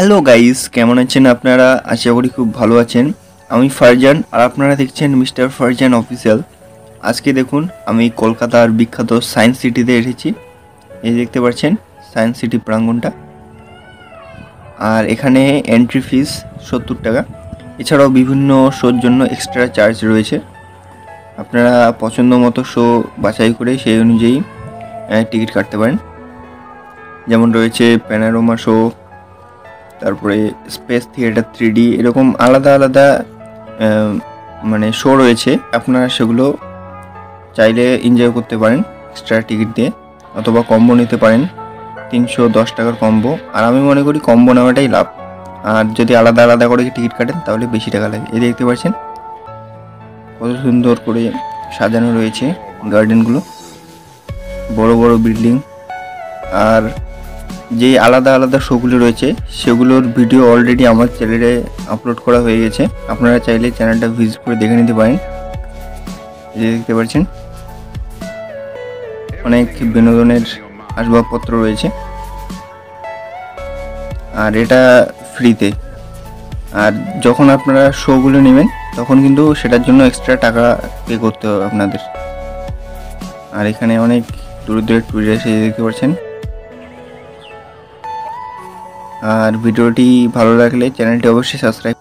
Hello guys, কেমন আছেন আপনারা? আশা করি খুব ভালো আছেন। আমি ফারজান আর আপনারা দেখছেন মিস্টার ফারজান অফিসিয়াল। আজকে দেখুন আমি কলকাতার বিখ্যাত সায়েন্স সিটিতে এসেছি। এই দেখতে পাচ্ছেন সায়েন্স সিটি প্রাঙ্গণটা। আর এখানে এন্ট্রি ফিস 70 টাকা। এছাড়াও বিভিন্ন শোর জন্য এক্সট্রা চার্জ রয়েছে। আপনারা পছন্দ মতো শো বাছাই করে সেই অনুযায়ী টিকিট কাটতে পারেন। যেমন রয়েছে প্যানোরামা শো, তারপরে স্পেস থিয়েটার 3D, এরকম আলাদা আলাদা মানে শো রয়েছে। আপনারা সেগুলো চাইলে এনজয় করতে পারেন এক্সট্রা টিকিট দিয়ে, অথবা কম্বো নিতে পারেন 310 টাকার কম্বো। আর আমি মনে করি কম্বো নেওয়াটাই লাভ। আর যদি আলাদা আলাদা করে টিকিট কাটেন তাহলে বেশি টাকা লাগে। এই দেখতে পাচ্ছেন কত সুন্দর করে সাজানো রয়েছে গার্ডেনগুলো, বড় বড় বিল্ডিং। আর যে আলাদা আলাদা শোগুলো রয়েছে সেগুলোর ভিডিও অলরেডি আমার চ্যানেলে আপলোড করা হয়ে গেছে। আপনারা চাইলে চ্যানেলটা ভিজিট করে দেখে নিতে পারেন। এই দেখতে পাচ্ছেন অনেক বিনোদনের আসবাবপত্র রয়েছে, আর এটা ফ্রিতে। আর যখন আপনারা শোগুলো নেবেন তখন কিন্তু সেটার জন্য এক্সট্রা টাকা পে করতে হবে আপনাদের। আর এখানে অনেক দূর দূরের টুরিস্ট এসে দেখতে পাচ্ছেন। আর ভিডিওটি ভালো লাগলে চ্যানেলটি অবশ্যই সাবস্ক্রাইব